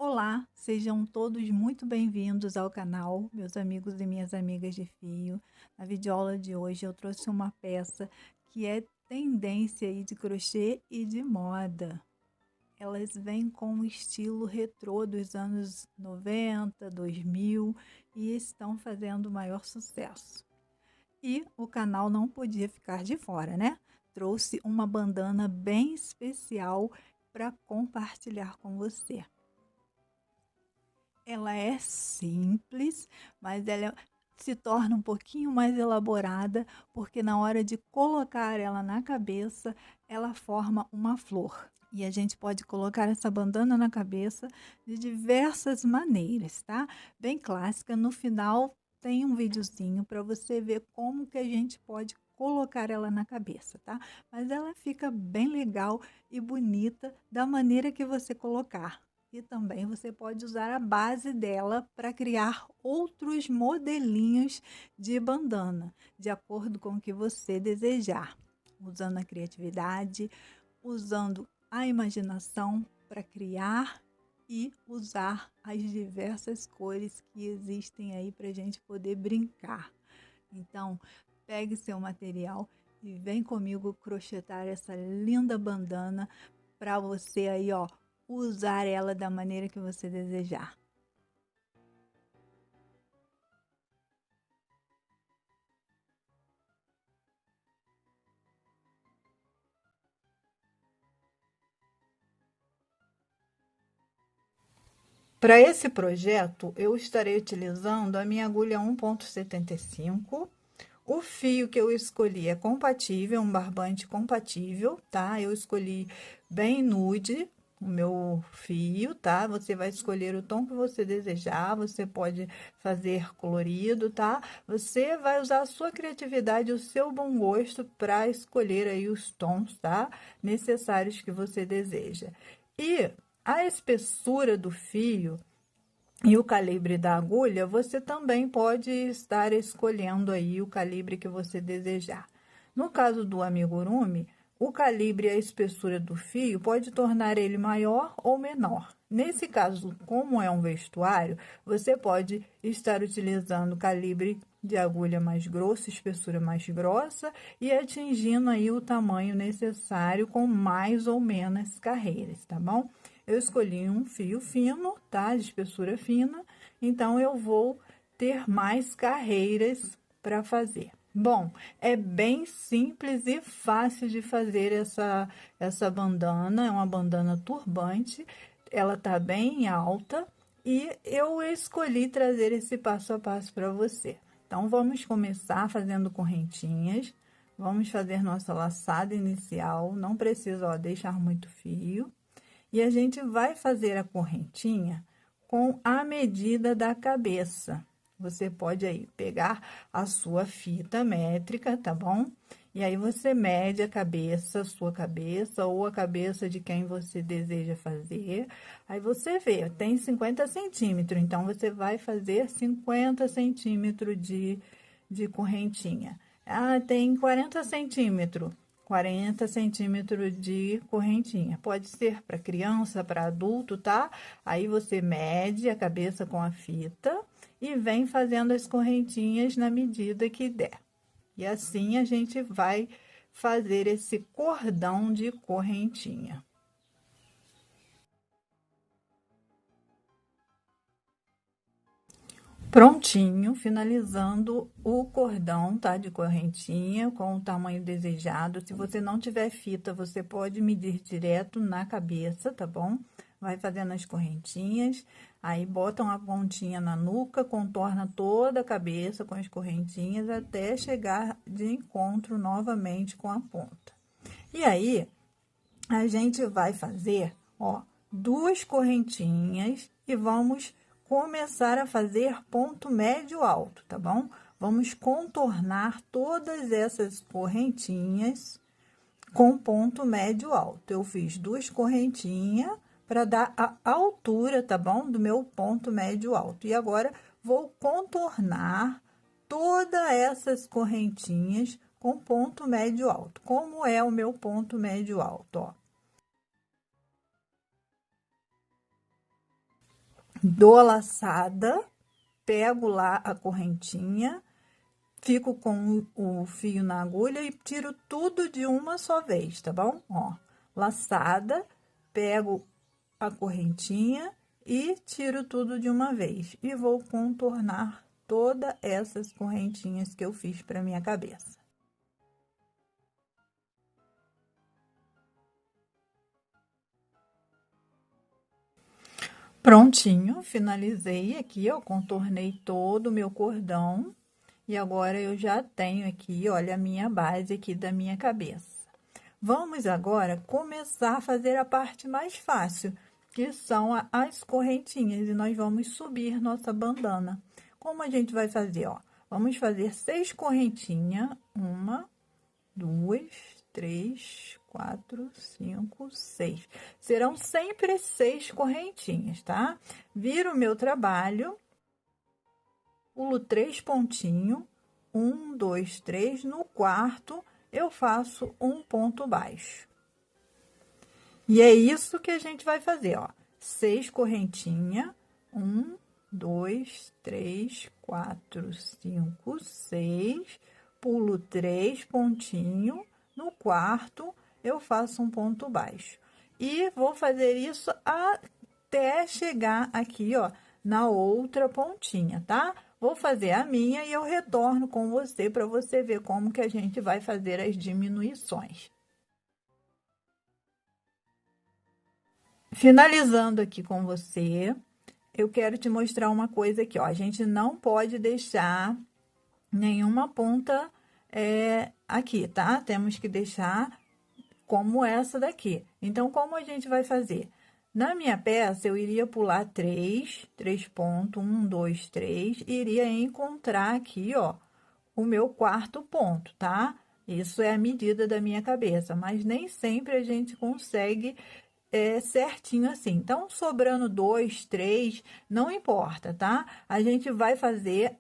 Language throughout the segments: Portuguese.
Olá, sejam todos muito bem-vindos ao canal, meus amigos e minhas amigas de fio. Na videoaula de hoje eu trouxe uma peça que é tendência aí de crochê e de moda. Elas vêm com o estilo retrô dos anos 90, 2000 e estão fazendo maior sucesso. E o canal não podia ficar de fora, né? Trouxe uma bandana bem especial para compartilhar com você. Ela é simples, mas ela se torna um pouquinho mais elaborada, porque na hora de colocar ela na cabeça, ela forma uma flor. E a gente pode colocar essa bandana na cabeça de diversas maneiras, tá? Bem clássica. No final tem um videozinho para você ver como que a gente pode colocar ela na cabeça, tá? Mas ela fica bem legal e bonita da maneira que você colocar. E também você pode usar a base dela para criar outros modelinhos de bandana, de acordo com o que você desejar, usando a criatividade, usando a imaginação para criar e usar as diversas cores que existem aí para a gente poder brincar. Então, pegue seu material e vem comigo crochetar essa linda bandana para você aí, ó, usar ela da maneira que você desejar. Para esse projeto, eu estarei utilizando a minha agulha 1,75. O fio que eu escolhi é compatível, um barbante compatível, tá? Eu escolhi bem nude o meu fio, tá? Você vai escolher o tom que você desejar, você pode fazer colorido, tá? Você vai usar a sua criatividade, o seu bom gosto para escolher aí os tons, tá? Necessários que você deseja. E a espessura do fio e o calibre da agulha, você também pode estar escolhendo aí o calibre que você desejar. No caso do amigurumi, o calibre e a espessura do fio pode tornar ele maior ou menor. Nesse caso, como é um vestuário, você pode estar utilizando calibre de agulha mais grosso, espessura mais grossa e atingindo aí o tamanho necessário com mais ou menos carreiras, tá bom? Eu escolhi um fio fino, tá? De espessura fina, então eu vou ter mais carreiras para fazer. Bom, é bem simples e fácil de fazer essa bandana, é uma bandana turbante, ela tá bem alta e eu escolhi trazer esse passo a passo para você. Então, vamos começar fazendo correntinhas, vamos fazer nossa laçada inicial, não precisa, ó, deixar muito fio. E a gente vai fazer a correntinha com a medida da cabeça. Você pode aí pegar a sua fita métrica, tá bom? E aí você mede a cabeça, sua cabeça ou a cabeça de quem você deseja fazer. Aí você vê, tem 50 centímetros, então você vai fazer 50 centímetros de correntinha. Ah, tem 40 centímetros. 40 centímetros de correntinha. Pode ser para criança, para adulto, tá? Aí você mede a cabeça com a fita e vem fazendo as correntinhas na medida que der. E assim a gente vai fazer esse cordão de correntinha. Prontinho, finalizando o cordão, tá? De correntinha com o tamanho desejado. Se você não tiver fita, você pode medir direto na cabeça, tá bom? Vai fazendo as correntinhas, aí bota uma pontinha na nuca, contorna toda a cabeça com as correntinhas até chegar de encontro novamente com a ponta. E aí, a gente vai fazer, ó, duas correntinhas e vamos começar a fazer ponto médio alto, tá bom? Vamos contornar todas essas correntinhas com ponto médio alto. Eu fiz duas correntinhas para dar a altura, tá bom? Do meu ponto médio alto. E agora, vou contornar todas essas correntinhas com ponto médio alto. Como é o meu ponto médio alto, ó? dou a laçada, pego lá a correntinha, fico com o fio na agulha e tiro tudo de uma só vez, tá bom? Ó, laçada, pego a correntinha e tiro tudo de uma vez. E vou contornar todas essas correntinhas que eu fiz para minha cabeça. Prontinho, finalizei aqui, ó, contornei todo o meu cordão. E agora eu já tenho aqui, olha, a minha base aqui da minha cabeça. Vamos agora começar a fazer a parte mais fácil, que são as correntinhas, e nós vamos subir nossa bandana. Como a gente vai fazer, ó? Vamos fazer 6 correntinhas, 1, 2, 3, 4, 5, 6. Serão sempre 6 correntinhas, tá? Viro o meu trabalho, pulo 3 pontinhos, 1, 2, 3, no quarto eu faço um ponto baixo. E é isso que a gente vai fazer, ó. 6 correntinhas, 1, 2, 3, 4, 5, 6, pulo 3 pontinhos, no quarto eu faço um ponto baixo. E vou fazer isso até chegar aqui, ó, na outra pontinha, tá? Vou fazer a minha e eu retorno com você para você ver como que a gente vai fazer as diminuições. Finalizando aqui com você, eu quero te mostrar uma coisa aqui, ó. A gente não pode deixar nenhuma ponta aqui, tá? Temos que deixar como essa daqui. Então, como a gente vai fazer? Na minha peça, eu iria pular 3 pontos, 1, 2, 3, e iria encontrar aqui, ó, o meu quarto ponto, tá? Isso é a medida da minha cabeça, mas nem sempre a gente consegue certinho assim. Então, sobrando 2, 3, não importa, tá? A gente vai fazer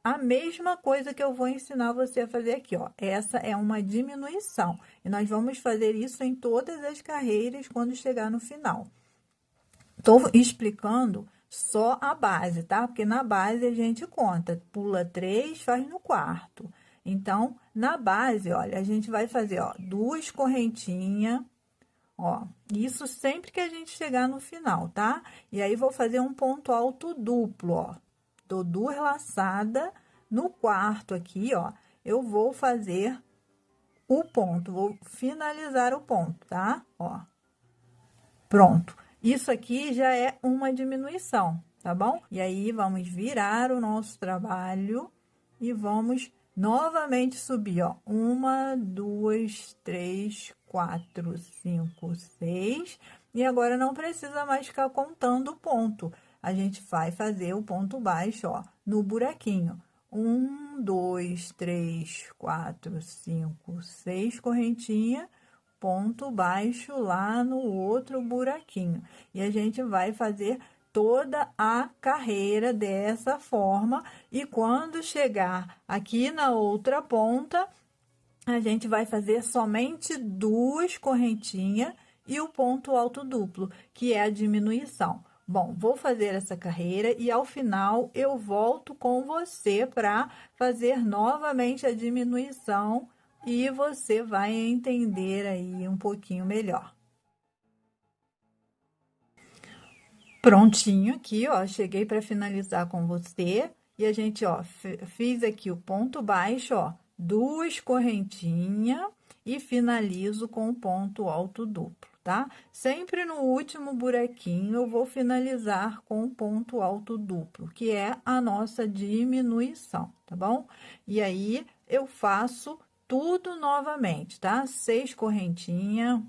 a mesma coisa que eu vou ensinar você a fazer aqui, ó. Essa é uma diminuição. E nós vamos fazer isso em todas as carreiras quando chegar no final. Tô explicando só a base, tá? Porque na base a gente conta, pula 3, faz no quarto. Então, na base, olha, a gente vai fazer, ó, 2 correntinhas, ó, isso sempre que a gente chegar no final, tá? E aí, vou fazer um ponto alto duplo, ó. Dou 2 laçadas, no quarto aqui, ó, eu vou fazer o ponto, vou finalizar o ponto, tá? Ó, pronto. Isso aqui já é uma diminuição, tá bom? E aí, vamos virar o nosso trabalho e vamos novamente subir, ó. 1, 2, 3, 4, 5, 6. E agora não precisa mais ficar contando o ponto. A gente vai fazer o ponto baixo, ó, no buraquinho. 1, 2, 3, 4, 5, 6 correntinhas, ponto baixo lá no outro buraquinho. E a gente vai fazer toda a carreira dessa forma, e quando chegar aqui na outra ponta, a gente vai fazer somente 2 correntinhas e o ponto alto duplo, que é a diminuição. Bom, vou fazer essa carreira e ao final eu volto com você para fazer novamente a diminuição e você vai entender aí um pouquinho melhor. Prontinho aqui, ó, cheguei para finalizar com você e a gente, ó, fiz aqui o ponto baixo, ó, 2 correntinhas e finalizo com o ponto alto duplo, tá? Sempre no último buraquinho eu vou finalizar com o ponto alto duplo, que é a nossa diminuição, tá bom? E aí eu faço tudo novamente, tá? 6 correntinhas.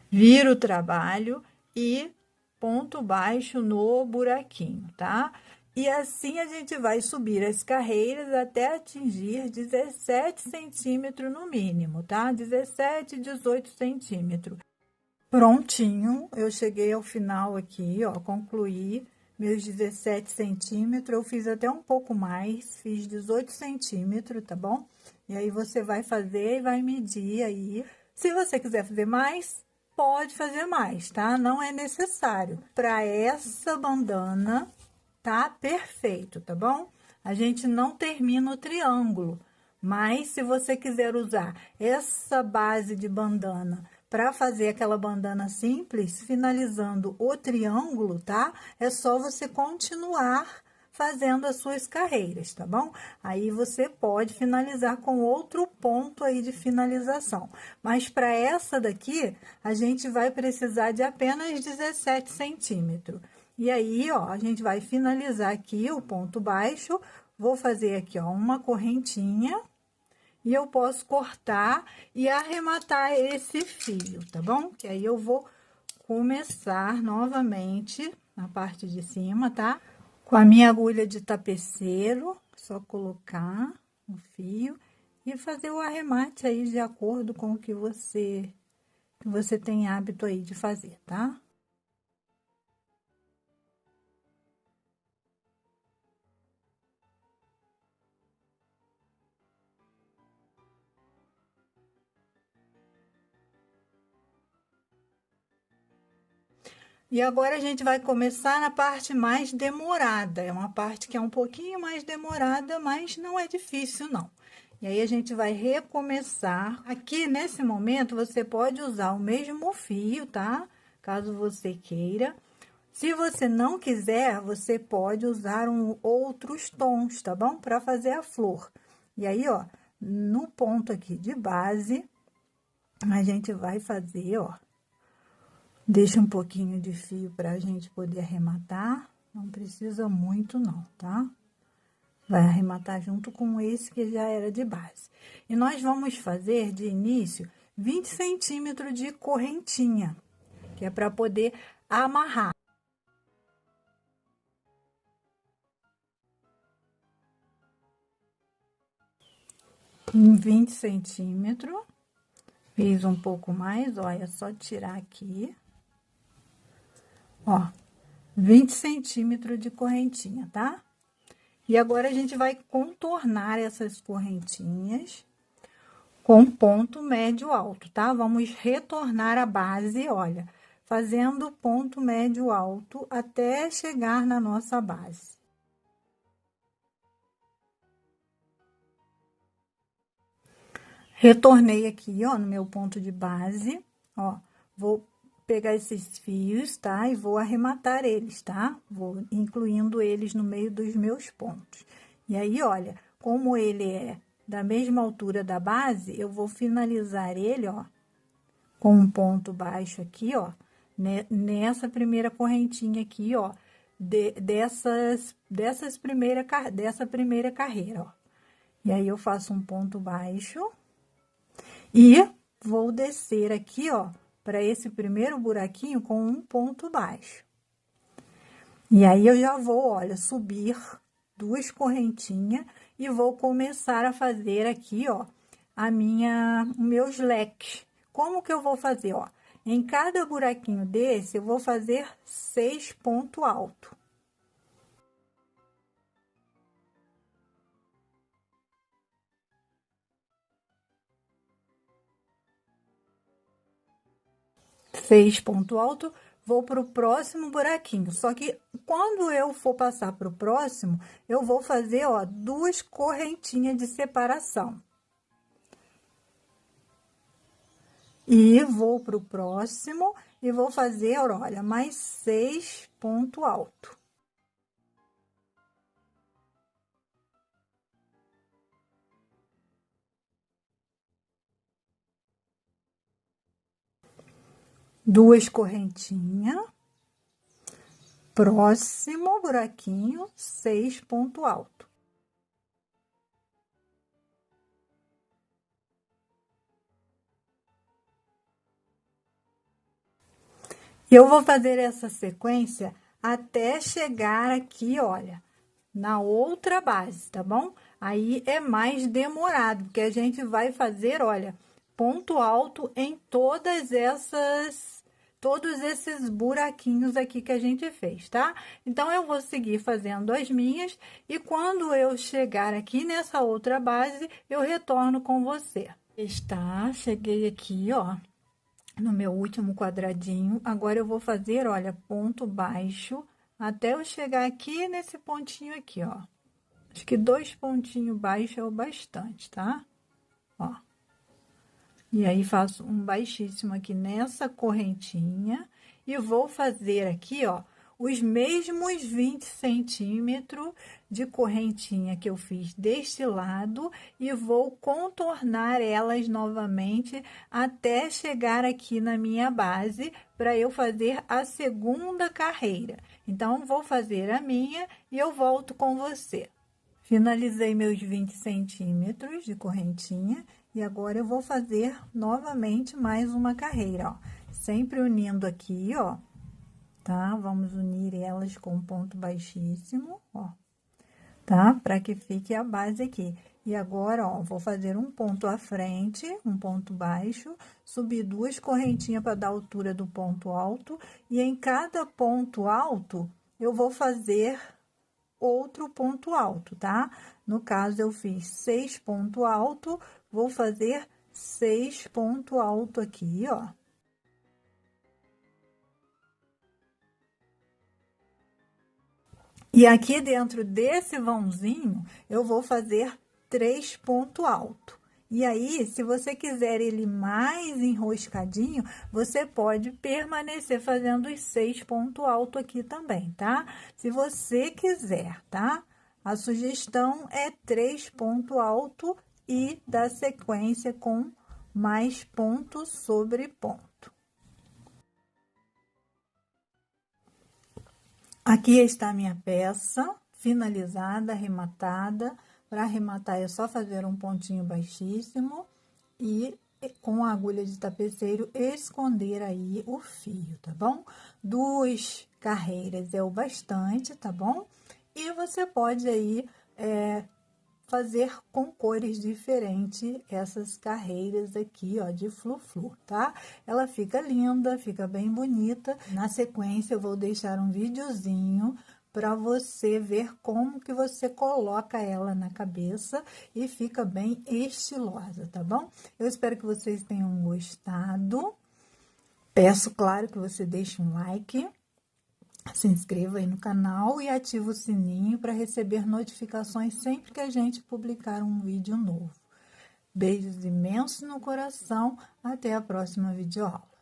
Viro o trabalho e ponto baixo no buraquinho, tá? E assim a gente vai subir as carreiras até atingir 17 centímetros no mínimo, tá? 17, 18 centímetros. Prontinho, eu cheguei ao final aqui, ó, concluí meus 17 centímetros, eu fiz até um pouco mais, fiz 18 centímetros, tá bom? E aí, você vai fazer e vai medir aí. Se você quiser fazer mais, pode fazer mais, tá? Não é necessário. Para essa bandana, tá perfeito, tá bom? A gente não termina o triângulo, mas se você quiser usar essa base de bandana para fazer aquela bandana simples, finalizando o triângulo, tá? É só você continuar fazendo as suas carreiras, tá bom? Aí você pode finalizar com outro ponto aí de finalização. Mas para essa daqui, a gente vai precisar de apenas 17 centímetros. E aí, ó, a gente vai finalizar aqui o ponto baixo, vou fazer aqui, ó, uma correntinha. E eu posso cortar e arrematar esse fio, tá bom? Que aí eu vou começar novamente na parte de cima, tá? Com a minha agulha de tapeceiro, só colocar o fio e fazer o arremate aí de acordo com o que você tem hábito aí de fazer, tá? E agora a gente vai começar na parte mais demorada. É uma parte que é um pouquinho mais demorada, mas não é difícil, não. E aí a gente vai recomeçar. Aqui, nesse momento, você pode usar o mesmo fio, tá? Caso você queira. Se você não quiser, você pode usar outros tons, tá bom? Para fazer a flor. E aí, ó, no ponto aqui de base, a gente vai fazer, ó. Deixa um pouquinho de fio para a gente poder arrematar. Não precisa muito não, tá? Vai arrematar junto com esse que já era de base. E nós vamos fazer de início 20 centímetros de correntinha, que é para poder amarrar. Em 20 centímetros. Fiz um pouco mais, ó, é só tirar aqui. Ó, 20 centímetros de correntinha, tá? E agora a gente vai contornar essas correntinhas com ponto médio alto, tá? Vamos retornar a base, olha, fazendo ponto médio alto até chegar na nossa base. Retornei aqui, ó, no meu ponto de base, ó, vou pegar esses fios, tá? E vou arrematar eles, tá? Vou incluindo eles no meio dos meus pontos. E aí, olha, como ele é da mesma altura da base, eu vou finalizar ele, ó, com um ponto baixo aqui, ó, nessa primeira correntinha aqui, ó, dessa primeira carreira, ó. E aí, eu faço um ponto baixo e vou descer aqui, ó, para esse primeiro buraquinho com um ponto baixo. E aí, eu já vou, olha, subir 2 correntinhas e vou começar a fazer aqui, ó, meus leques. Como que eu vou fazer, ó? Em cada buraquinho desse, eu vou fazer 6 pontos altos. Fez ponto alto, vou para o próximo buraquinho. Só que quando eu for passar para o próximo, eu vou fazer, ó, 2 correntinhas de separação. E vou para o próximo e vou fazer, olha, mais 6 ponto alto. Duas correntinhas. Próximo buraquinho, 6 ponto alto. Eu vou fazer essa sequência até chegar aqui, olha, na outra base, tá bom? Aí é mais demorado, porque a gente vai fazer, olha, ponto alto em todos esses buraquinhos aqui que a gente fez, tá? Então, eu vou seguir fazendo as minhas e quando eu chegar aqui nessa outra base, eu retorno com você. Cheguei aqui, ó, no meu último quadradinho. Agora, eu vou fazer, olha, ponto baixo, até eu chegar aqui nesse pontinho aqui, ó. Acho que 2 pontinhos baixos é o bastante, tá? Ó. E aí, faço um baixíssimo aqui nessa correntinha e vou fazer aqui, ó, os mesmos 20 centímetros de correntinha que eu fiz deste lado e vou contornar elas novamente até chegar aqui na minha base para eu fazer a segunda carreira. Então, vou fazer a minha e eu volto com você. Finalizei meus 20 centímetros de correntinha e agora eu vou fazer novamente mais uma carreira, ó. Sempre unindo aqui, ó, tá? Vamos unir elas com ponto baixíssimo, ó, tá? Para que fique a base aqui. E agora, ó, vou fazer um ponto à frente, um ponto baixo, subir 2 correntinhas para dar a altura do ponto alto, e em cada ponto alto eu vou fazer outro ponto alto, tá? No caso, eu fiz 6 ponto alto, vou fazer 6 ponto alto aqui, ó. E aqui dentro desse vãozinho, eu vou fazer 3 ponto alto. E aí, se você quiser ele mais enroscadinho, você pode permanecer fazendo os 6 ponto alto aqui também, tá? Se você quiser, tá? A sugestão é 3 ponto alto e dar sequência com mais ponto sobre ponto. Aqui está a minha peça finalizada, arrematada. Para arrematar é só fazer um pontinho baixíssimo e com a agulha de tapeceiro esconder aí o fio, tá bom? 2 carreiras é o bastante, tá bom? E você pode aí fazer com cores diferentes essas carreiras aqui, ó, de flu-flu, tá? Ela fica linda, fica bem bonita. Na sequência, eu vou deixar um videozinho para você ver como que você coloca ela na cabeça e fica bem estilosa, tá bom? Eu espero que vocês tenham gostado. Peço, claro, que você deixe um like, se inscreva aí no canal e ative o sininho para receber notificações sempre que a gente publicar um vídeo novo. Beijos imensos no coração, até a próxima videoaula.